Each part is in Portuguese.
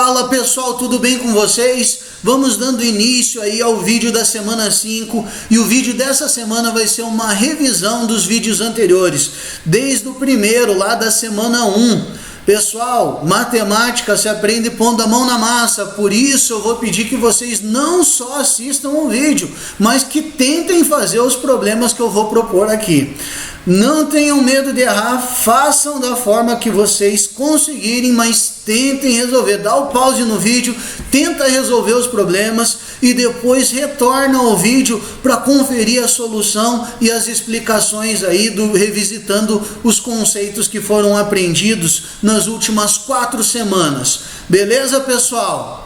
Fala pessoal, tudo bem com vocês? Vamos dando início aí ao vídeo da semana 5 e o vídeo dessa semana vai ser uma revisão dos vídeos anteriores, desde o primeiro lá da semana 1. Pessoal, matemática se aprende pondo a mão na massa, por isso eu vou pedir que vocês não só assistam o vídeo, mas que tentem fazer os problemas que eu vou propor aqui. Não tenham medo de errar, façam da forma que vocês conseguirem, mas tentem resolver. Dá o pause no vídeo, tenta resolver os problemas e depois retorna ao vídeo para conferir a solução e as explicações aí, revisitando os conceitos que foram aprendidos nas últimas 4 semanas. Beleza, pessoal?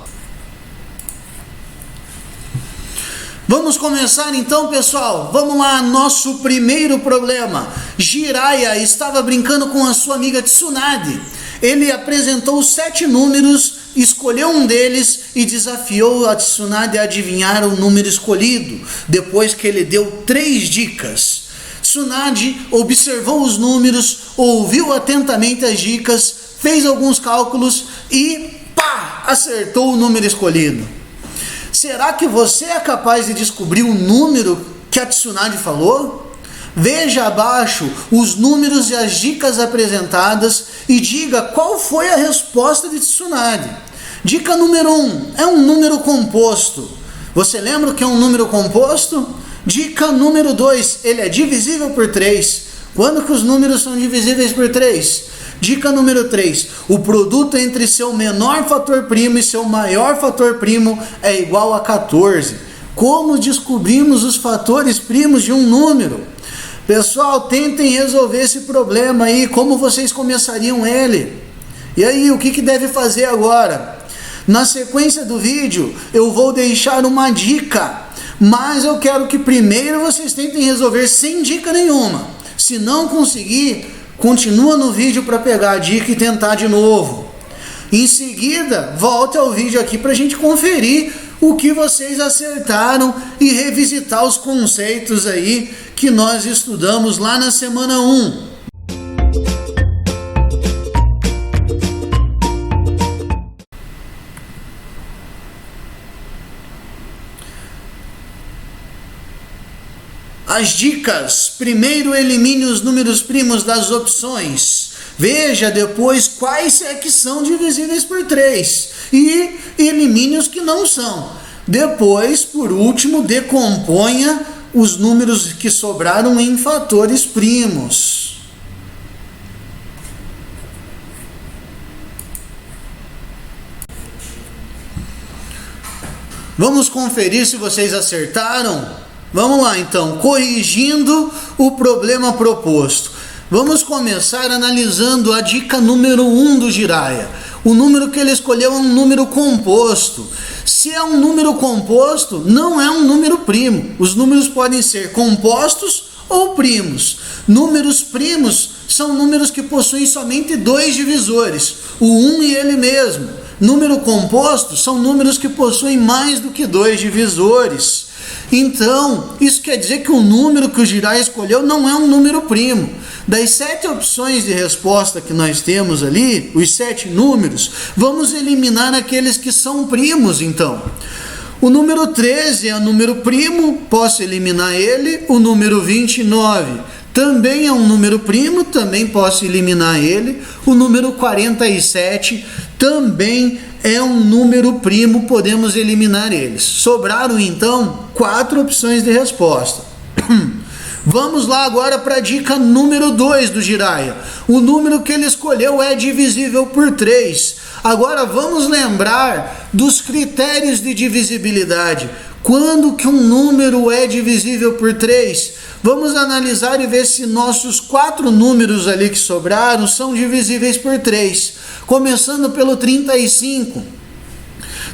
Vamos começar então, pessoal. Vamos lá, nosso primeiro problema. Jiraiya estava brincando com a sua amiga Tsunade. Ele apresentou 7 números, escolheu um deles e desafiou a Tsunade a adivinhar o número escolhido, depois que ele deu 3 dicas. Tsunade observou os números, ouviu atentamente as dicas, fez alguns cálculos e pá, acertou o número escolhido. Será que você é capaz de descobrir o número que a Tsunade falou? Veja abaixo os números e as dicas apresentadas e diga qual foi a resposta de Tsunade. Dica número 1, é um número composto. Você lembra o que é um número composto? Dica número 2, ele é divisível por 3. Quando que os números são divisíveis por 3? Dica número 3, o produto entre seu menor fator primo e seu maior fator primo é igual a 14. Como descobrimos os fatores primos de um número? Pessoal, tentem resolver esse problema aí, como vocês começariam ele? E aí, o que deve fazer agora? Na sequência do vídeo, eu vou deixar uma dica, mas eu quero que primeiro vocês tentem resolver sem dica nenhuma. Se não conseguir, continua no vídeo para pegar a dica e tentar de novo. Em seguida, volte ao vídeo aqui para a gente conferir o que vocês acertaram e revisitar os conceitos aí que nós estudamos lá na semana 1. As dicas: primeiro elimine os números primos das opções. Veja depois quais é que são divisíveis por 3 e elimine os que não são. Depois, por último, decomponha os números que sobraram em fatores primos. Vamos conferir se vocês acertaram? Vamos lá então, corrigindo o problema proposto. Vamos começar analisando a dica número 1 do Jiraiya. O número que ele escolheu é um número composto. Se é um número composto, não é um número primo. Os números podem ser compostos ou primos. Números primos são números que possuem somente 2 divisores, o 1 e ele mesmo. Número composto são números que possuem mais do que 2 divisores. Então, isso quer dizer que o número que o Jiraiya escolheu não é um número primo. Das 7 opções de resposta que nós temos ali, os 7 números, vamos eliminar aqueles que são primos, então. O número 13 é um número primo, posso eliminar ele. O número 29 também é um número primo, também posso eliminar ele. O número 47 também é um número primo, podemos eliminar eles. Sobraram então 4 opções de resposta. Vamos lá agora para a dica número 2 do Jiraiya. O número que ele escolheu é divisível por 3. Agora vamos lembrar dos critérios de divisibilidade. Quando que um número é divisível por 3? Vamos analisar e ver se nossos 4 números ali que sobraram são divisíveis por 3. Começando pelo 35.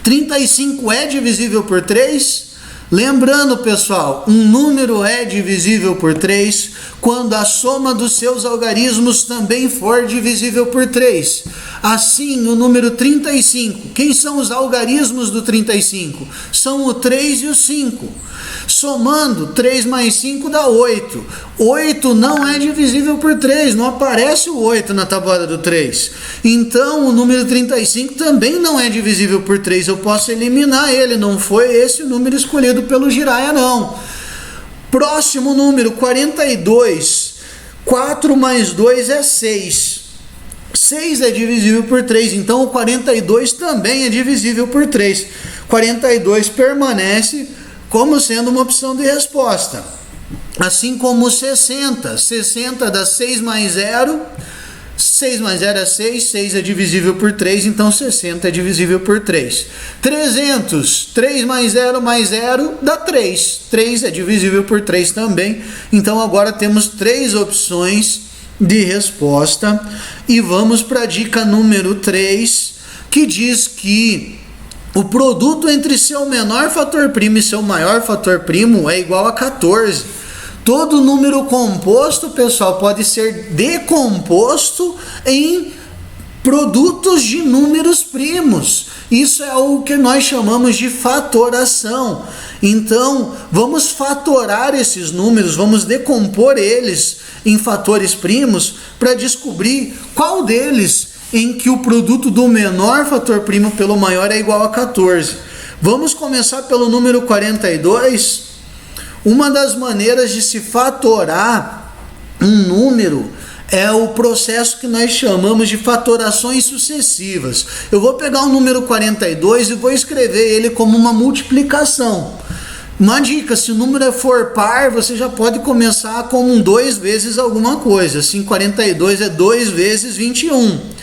35 é divisível por 3? Lembrando, pessoal, um número é divisível por 3 quando a soma dos seus algarismos também for divisível por 3. Assim, o número 35. Quem são os algarismos do 35? São o 3 e o 5. Somando, 3 mais 5 dá 8. 8 não é divisível por 3, não aparece o 8 na tabuada do 3. Então, o número 35 também não é divisível por 3, eu posso eliminar ele, não foi esse o número escolhido pelo Jiraya, não. Próximo número, 42. 4 mais 2 é 6. 6 é divisível por 3, então o 42 também é divisível por 3. 42 permanece como sendo uma opção de resposta. Assim como 60. 60 dá 6 mais 0. 6 mais 0 é 6. 6 é divisível por 3, então 60 é divisível por 3. 300. 3 mais 0 dá 3. 3 é divisível por 3 também. Então agora temos 3 opções de resposta. E vamos para a dica número 3, que diz que o produto entre seu menor fator primo e seu maior fator primo é igual a 14. Todo número composto, pessoal, pode ser decomposto em produtos de números primos. Isso é o que nós chamamos de fatoração. Então, vamos fatorar esses números, vamos decompor eles em fatores primos para descobrir qual deles em que o produto do menor fator primo pelo maior é igual a 14. Vamos começar pelo número 42. Uma das maneiras de se fatorar um número é o processo que nós chamamos de fatorações sucessivas. Eu vou pegar o número 42 e vou escrever ele como uma multiplicação. Uma dica, se o número for par, você já pode começar com um 2 vezes alguma coisa. Assim, 42 é 2 vezes 21.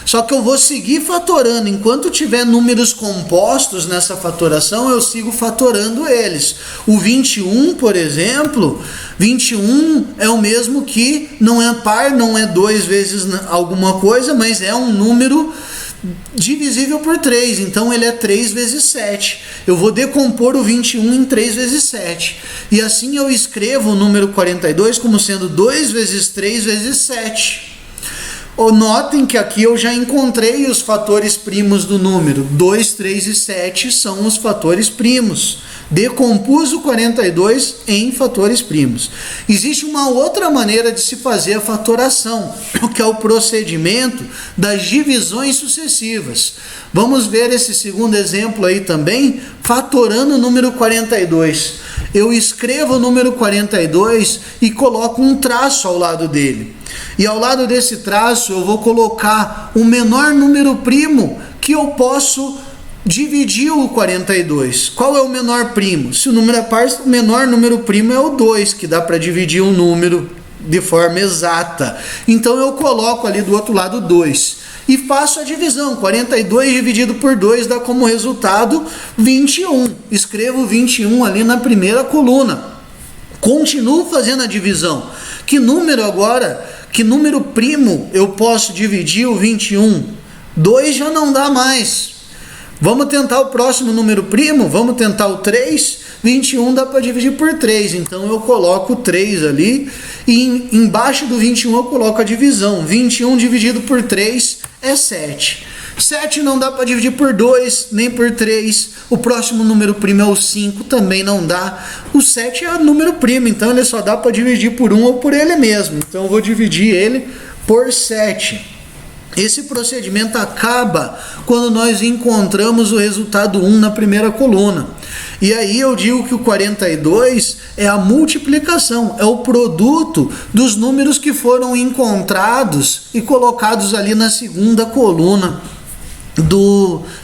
Só que eu vou seguir fatorando. Enquanto tiver números compostos nessa fatoração, eu sigo fatorando eles. O 21, por exemplo, 21 é o mesmo que não é par, não é 2 vezes alguma coisa, mas é um número divisível por 3, então ele é 3 vezes 7. Eu vou decompor o 21 em 3 vezes 7. E assim eu escrevo o número 42 como sendo 2 vezes 3 vezes 7. Notem que aqui eu já encontrei os fatores primos do número. 2, 3 e 7 são os fatores primos. Decompus o 42 em fatores primos. Existe uma outra maneira de se fazer a fatoração, que é o procedimento das divisões sucessivas. Vamos ver esse segundo exemplo aí também, fatorando o número 42. Eu escrevo o número 42 e coloco um traço ao lado dele. E ao lado desse traço eu vou colocar o menor número primo que eu posso dividir o 42. Qual é o menor primo? Se o número é par, o menor número primo é o 2, que dá para dividir um número de forma exata. Então eu coloco ali do outro lado 2 e faço a divisão. 42 dividido por 2 dá como resultado 21. Escrevo 21 ali na primeira coluna. Continuo fazendo a divisão. Que número agora, que número primo eu posso dividir o 21? 2 já não dá mais. Vamos tentar o próximo número primo? Vamos tentar o 3? 21 dá para dividir por 3, então eu coloco o 3 ali e embaixo do 21 eu coloco a divisão. 21 dividido por 3 é 7. 7 não dá para dividir por 2, nem por 3. O próximo número primo é o 5, também não dá. O 7 é o número primo, então ele só dá para dividir por 1 ou por ele mesmo. Então eu vou dividir ele por 7. Esse procedimento acaba quando nós encontramos o resultado 1 na primeira coluna. E aí eu digo que o 42 é a multiplicação, é o produto dos números que foram encontrados e colocados ali na segunda coluna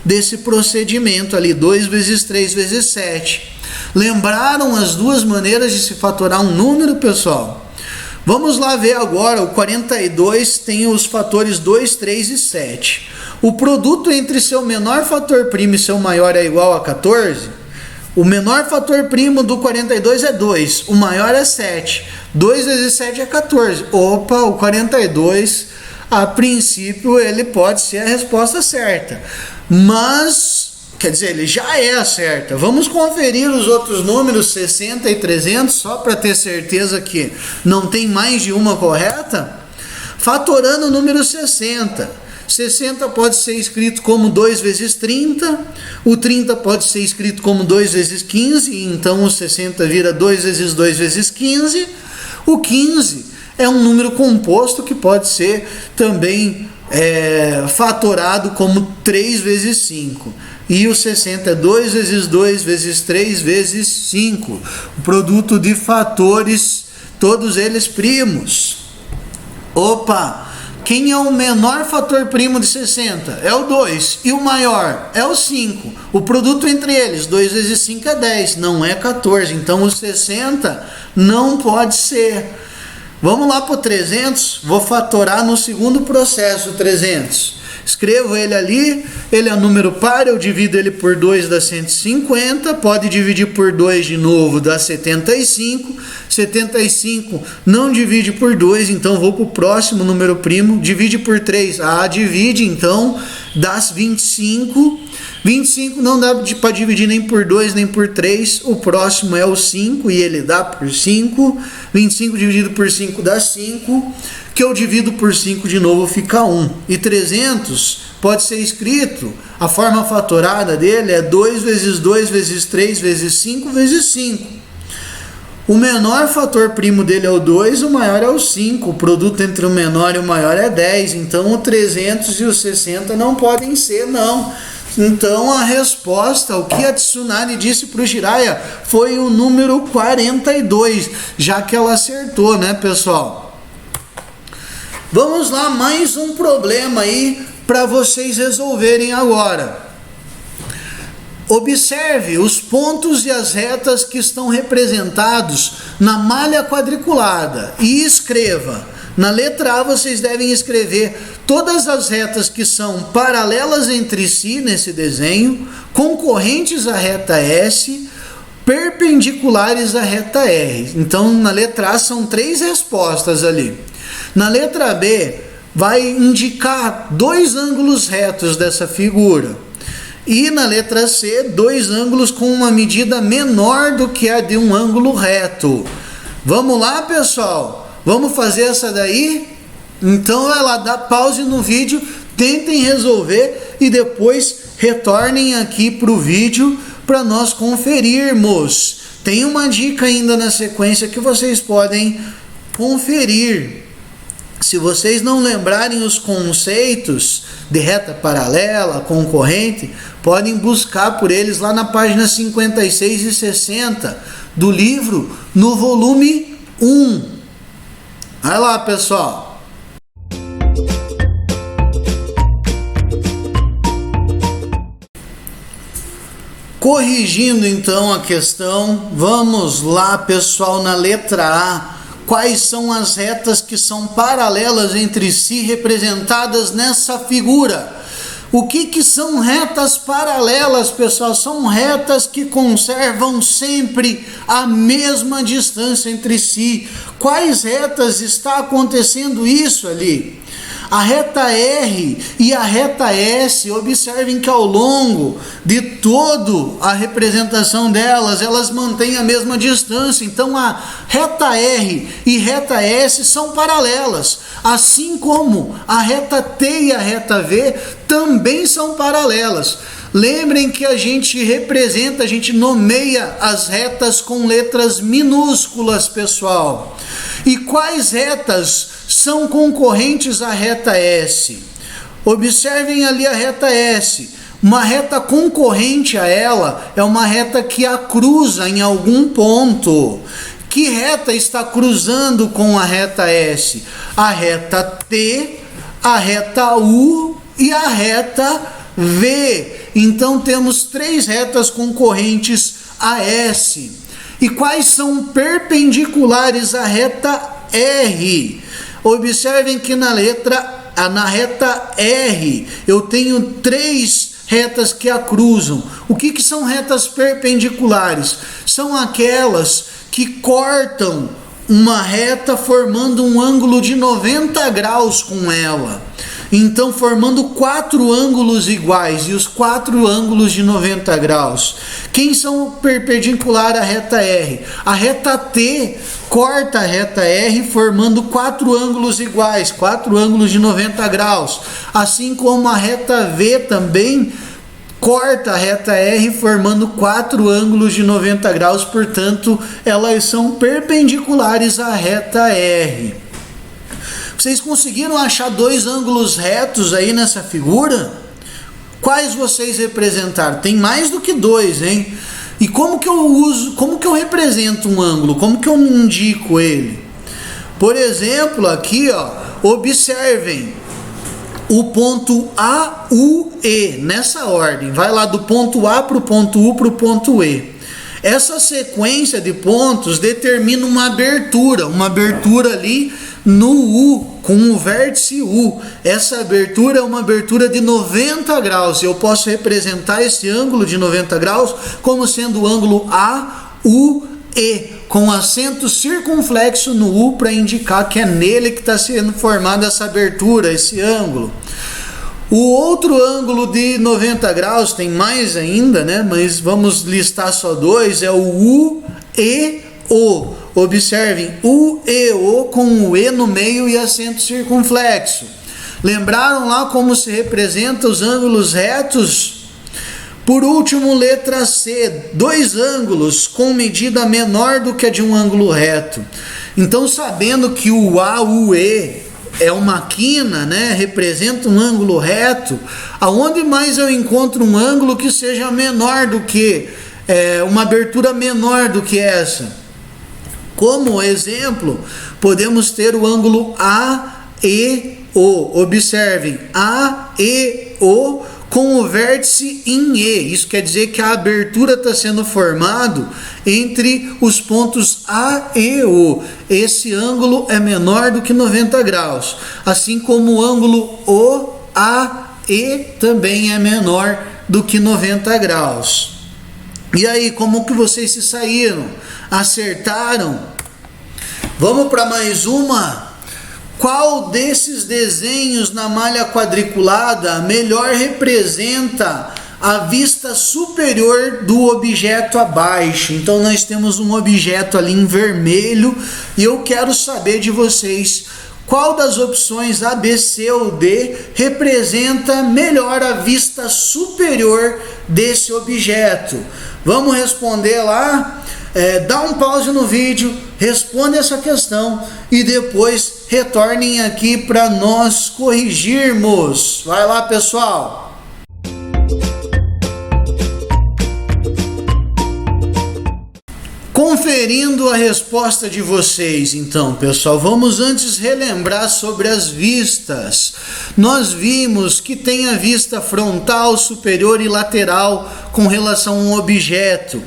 desse procedimento ali, 2 vezes 3 vezes 7. Lembraram as duas maneiras de se fatorar um número, pessoal? Vamos lá ver agora, o 42 tem os fatores 2, 3 e 7. O produto entre seu menor fator primo e seu maior é igual a 14? O menor fator primo do 42 é 2, o maior é 7. 2 vezes 7 é 14. Opa, o 42, a princípio, ele pode ser a resposta certa. Mas, quer dizer, ele já é a certa. Vamos conferir os outros números, 60 e 300, só para ter certeza que não tem mais de uma correta? Fatorando o número 60. 60 pode ser escrito como 2 vezes 30, o 30 pode ser escrito como 2 vezes 15, então o 60 vira 2 vezes 2 vezes 15. O 15 é um número composto que pode ser também fatorado como 3 vezes 5. E o 60 é 2 vezes 2 vezes 3 vezes 5. O produto de fatores, todos eles primos. Opa! Quem é o menor fator primo de 60? É o 2. E o maior? É o 5. O produto entre eles, 2 vezes 5 é 10, não é 14. Então o 60 não pode ser. Vamos lá para o 300. Vou fatorar no segundo processo o 300. Escrevo ele ali, ele é número par, eu divido ele por 2, dá 150, pode dividir por 2 de novo, dá 75, 75 não divide por 2, então vou para o próximo número primo, divide por 3, divide, então dá 25, 25 não dá para dividir nem por 2 nem por 3, o próximo é o 5 e ele dá por 5, 25 dividido por 5 dá 5, que eu divido por 5 de novo fica 1. E 300 pode ser escrito, a forma fatorada dele é 2 vezes 2 vezes 3 vezes 5 vezes 5. O menor fator primo dele é o 2, o maior é o 5. O produto entre o menor e o maior é 10. Então o 300 e o 60 não podem ser, não. Então a resposta, o que a Tsunade disse para o Jiraiya foi o número 42, já que ela acertou, né, pessoal? Vamos lá, mais um problema aí para vocês resolverem agora. Observe os pontos e as retas que estão representados na malha quadriculada e escreva. Na letra A vocês devem escrever todas as retas que são paralelas entre si nesse desenho, concorrentes à reta S, perpendiculares à reta R. Então na letra A são 3 respostas ali. Na letra B, vai indicar 2 ângulos retos dessa figura. E na letra C, 2 ângulos com uma medida menor do que a de um ângulo reto. Vamos lá, pessoal? Vamos fazer essa daí? Então, vai lá, dá pause no vídeo, tentem resolver e depois retornem aqui para o vídeo para nós conferirmos. Tem uma dica ainda na sequência que vocês podem conferir. Se vocês não lembrarem os conceitos de reta paralela, concorrente, podem buscar por eles lá na página 56 e 60 do livro, no volume 1. Vai lá, pessoal. Corrigindo então a questão, vamos lá, pessoal, na letra A. Quais são as retas que são paralelas entre si representadas nessa figura? O que são retas paralelas, pessoal? São retas que conservam sempre a mesma distância entre si. Quais retas está acontecendo isso ali? A reta R e a reta S, observem que ao longo de toda a representação delas, elas mantêm a mesma distância. Então a reta R e reta S são paralelas, assim como a reta T e a reta V também são paralelas. Lembrem que a gente representa, a gente nomeia as retas com letras minúsculas, pessoal. E quais retas são concorrentes à reta S? Observem ali a reta S. Uma reta concorrente a ela é uma reta que a cruza em algum ponto. Que reta está cruzando com a reta S? A reta T, a reta U e a reta V. Então temos 3 retas concorrentes a S. E quais são perpendiculares à reta R? Observem que na reta R eu tenho 3 retas que a cruzam. O que são retas perpendiculares? São aquelas que cortam uma reta formando um ângulo de 90 graus com ela. Então, formando 4 ângulos iguais, e os 4 ângulos de 90 graus. Quem são perpendicular à reta R? A reta T corta a reta R formando 4 ângulos iguais, 4 ângulos de 90 graus. Assim como a reta V também corta a reta R formando 4 ângulos de 90 graus, portanto, elas são perpendiculares à reta R. Vocês conseguiram achar 2 ângulos retos aí nessa figura? Quais vocês representaram? Tem mais do que 2, hein? E como que eu represento um ângulo? Como que eu indico ele? Por exemplo, aqui, ó, observem o ponto A, U, E, nessa ordem. Vai lá do ponto A para o ponto U para o ponto E. Essa sequência de pontos determina uma abertura ali no U, com o vértice U. Essa abertura é uma abertura de 90 graus. Eu posso representar esse ângulo de 90 graus como sendo o ângulo AUE, com acento circunflexo no U para indicar que é nele que está sendo formada essa abertura, esse ângulo. O outro ângulo de 90 graus, tem mais ainda, né? Mas vamos listar só 2, é o UEO. Observem, UEO com o E no meio e acento circunflexo. Lembraram lá como se representa os ângulos retos? Por último, letra C, 2 ângulos com medida menor do que a de um ângulo reto. Então, sabendo que o AUE é uma quina, né, representa um ângulo reto, aonde mais eu encontro um ângulo que seja menor do que, uma abertura menor do que essa? Como exemplo, podemos ter o ângulo AEO. Observem, AEO com o vértice em E. Isso quer dizer que a abertura está sendo formada entre os pontos A e O. Esse ângulo é menor do que 90 graus. Assim como o ângulo OAE também é menor do que 90 graus. E aí, como que vocês se saíram? Acertaram? Vamos para mais uma? Qual desses desenhos na malha quadriculada melhor representa a vista superior do objeto abaixo? Então nós temos um objeto ali em vermelho e eu quero saber de vocês qual das opções A, B, C ou D representa melhor a vista superior desse objeto. Vamos responder lá? Dá um pause no vídeo, responde essa questão e depois retornem aqui para nós corrigirmos. Vai lá, pessoal! Conferindo a resposta de vocês, então, pessoal, vamos antes relembrar sobre as vistas. Nós vimos que tem a vista frontal, superior e lateral com relação a um objeto.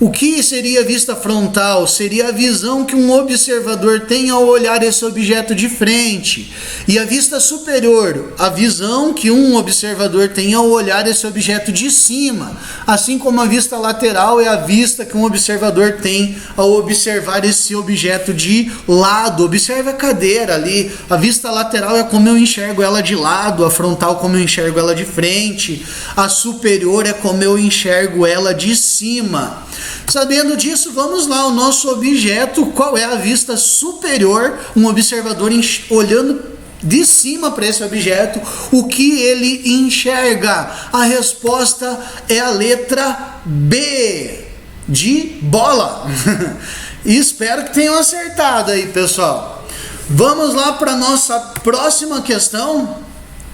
O que seria a vista frontal? Seria a visão que um observador tem ao olhar esse objeto de frente. E a vista superior, a visão que um observador tem ao olhar esse objeto de cima. Assim como a vista lateral é a vista que um observador tem ao observar esse objeto de lado. Observe a cadeira ali. A vista lateral é como eu enxergo ela de lado, a frontal como eu enxergo ela de frente. A superior é como eu enxergo ela de cima. Sabendo disso, vamos lá, o nosso objeto, qual é a vista superior? Um observador olhando de cima para esse objeto, o que ele enxerga? A resposta é a letra B, de bola. E espero que tenham acertado aí, pessoal. Vamos lá para a nossa próxima questão.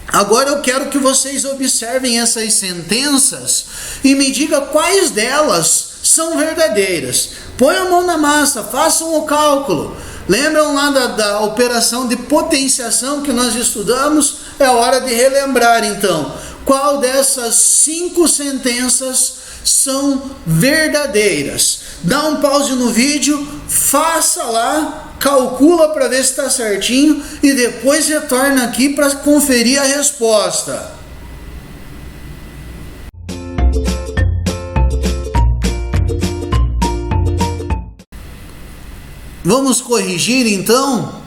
Agora eu quero que vocês observem essas sentenças e me digam quais delas são verdadeiras. Põe a mão na massa, façam o cálculo. Lembram lá da operação de potenciação que nós estudamos? É hora de relembrar então. Qual dessas 5 sentenças são verdadeiras? Dá um pause no vídeo, faça lá, calcula para ver se está certinho e depois retorna aqui para conferir a resposta. Vamos corrigir então?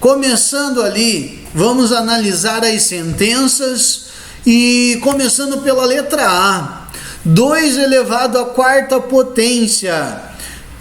Começando ali, vamos analisar as sentenças e começando pela letra A. 2 elevado à quarta potência.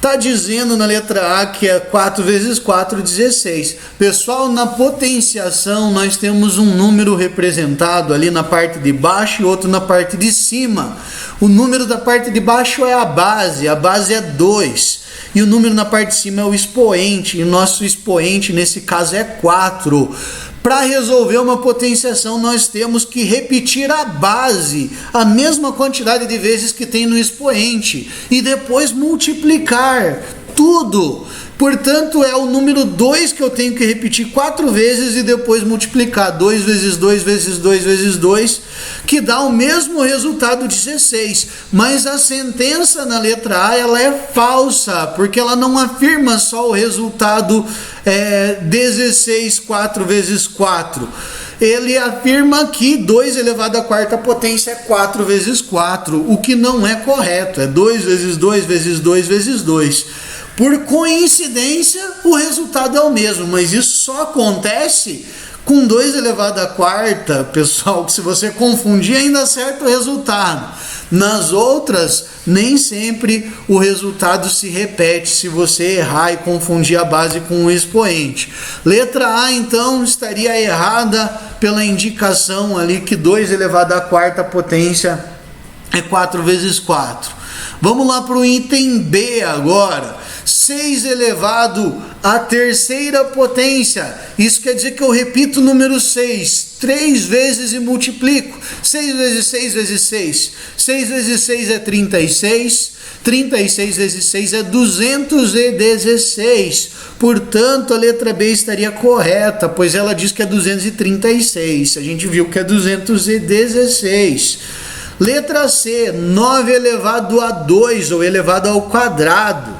Está dizendo na letra A que é 4 vezes 4, 16. Pessoal, na potenciação nós temos um número representado ali na parte de baixo e outro na parte de cima. O número da parte de baixo é a base é 2. E o número na parte de cima é o expoente, e o nosso expoente nesse caso é 4. Para resolver uma potenciação, nós temos que repetir a base, a mesma quantidade de vezes que tem no expoente, e depois multiplicar tudo. Portanto, é o número 2 que eu tenho que repetir 4 vezes e depois multiplicar 2 vezes 2 vezes 2 vezes 2, que dá o mesmo resultado, 16. Mas a sentença na letra A ela é falsa, porque ela não afirma só o resultado 16, 4 vezes 4. Ele afirma que 2 elevado à quarta potência é 4 vezes 4, o que não é correto, é 2 vezes 2 vezes 2 vezes 2. Por coincidência, o resultado é o mesmo, mas isso só acontece com 2 elevado à quarta, pessoal, que se você confundir ainda acerta o resultado. Nas outras, nem sempre o resultado se repete se você errar e confundir a base com o expoente. Letra A, então, estaria errada pela indicação ali que 2 elevado à quarta potência é 4 vezes 4. Vamos lá para o item B agora. 6 elevado à terceira potência. Isso quer dizer que eu repito o número 6 3 vezes e multiplico. 6 vezes 6 vezes 6. 6 vezes 6 é 36. 36 vezes 6 é 216. Portanto, a letra B estaria correta, pois ela diz que é 236. A gente viu que é 216. Letra C, 9 elevado a 2, ou elevado ao quadrado.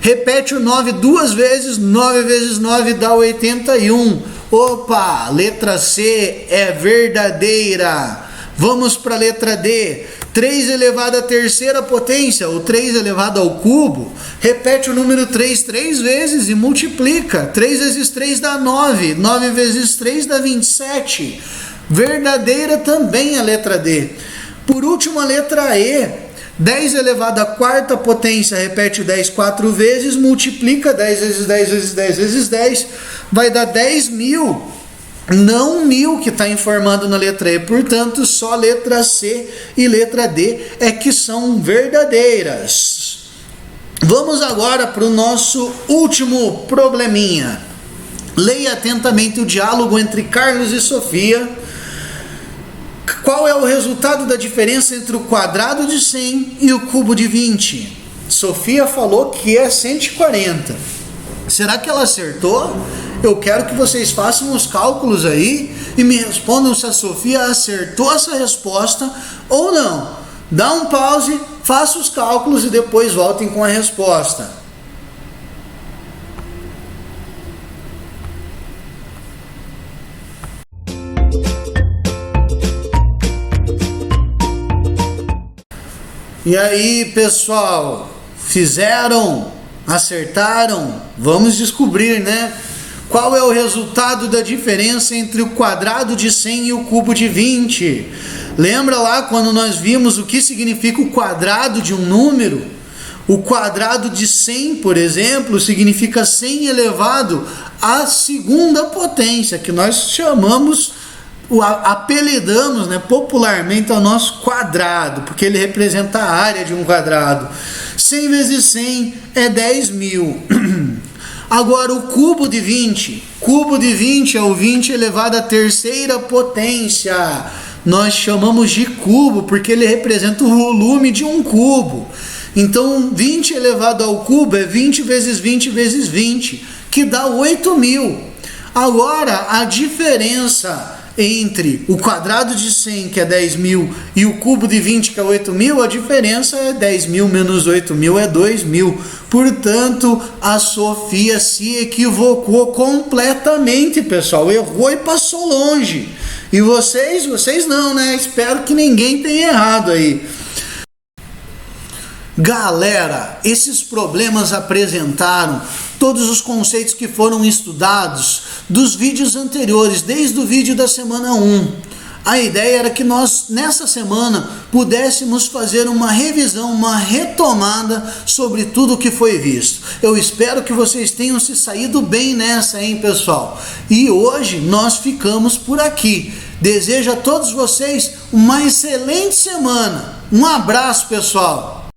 Repete o 9 duas vezes, 9 vezes 9 dá 81. Opa, letra C é verdadeira. Vamos para a letra D. 3 elevado à terceira potência, ou 3 elevado ao cubo. Repete o número 3 3 vezes e multiplica. 3 vezes 3 dá 9. 9 vezes 3 dá 27. Verdadeira também a letra D. Por último, a letra E. 10 elevado à quarta potência, repete o 10 4 vezes, multiplica 10 vezes 10 vezes 10 vezes 10, vai dar 10.000, não 1.000 que está informando na letra E. Portanto, só letra C e letra D é que são verdadeiras. Vamos agora para o nosso último probleminha. Leia atentamente o diálogo entre Carlos e Sofia. Qual é o resultado da diferença entre o quadrado de 100 e o cubo de 20? Sofia falou que é 140. Será que ela acertou? Eu quero que vocês façam os cálculos aí e me respondam se a Sofia acertou essa resposta ou não. Dá um pause, faça os cálculos e depois voltem com a resposta. E aí, pessoal, fizeram? Acertaram? Vamos descobrir, né? Qual é o resultado da diferença entre o quadrado de 100 e o cubo de 20? Lembra lá quando nós vimos o que significa o quadrado de um número? O quadrado de 100, por exemplo, significa 100 elevado à segunda potência, que nós chamamos, apelidamos, né, popularmente ao nosso quadrado, porque ele representa a área de um quadrado. 100 vezes 100 é 10.000. Agora o cubo de 20. Cubo de 20 é o 20 elevado à terceira potência. Nós chamamos de cubo porque ele representa o volume de um cubo. Então 20 elevado ao cubo é 20 vezes 20 vezes 20, que dá 8.000. Agora a diferença entre o quadrado de 100, que é 10.000, e o cubo de 20, que é 8.000, a diferença é 10.000 menos 8.000 é 2.000. Portanto, a Sofia se equivocou completamente, pessoal. Errou e passou longe. E vocês não, né? Espero que ninguém tenha errado aí. Galera, esses problemas apresentaram todos os conceitos que foram estudados dos vídeos anteriores, desde o vídeo da semana 1. A ideia era que nós, nessa semana, pudéssemos fazer uma revisão, uma retomada sobre tudo o que foi visto. Eu espero que vocês tenham se saído bem nessa, hein, pessoal? E hoje nós ficamos por aqui. Desejo a todos vocês uma excelente semana. Um abraço, pessoal!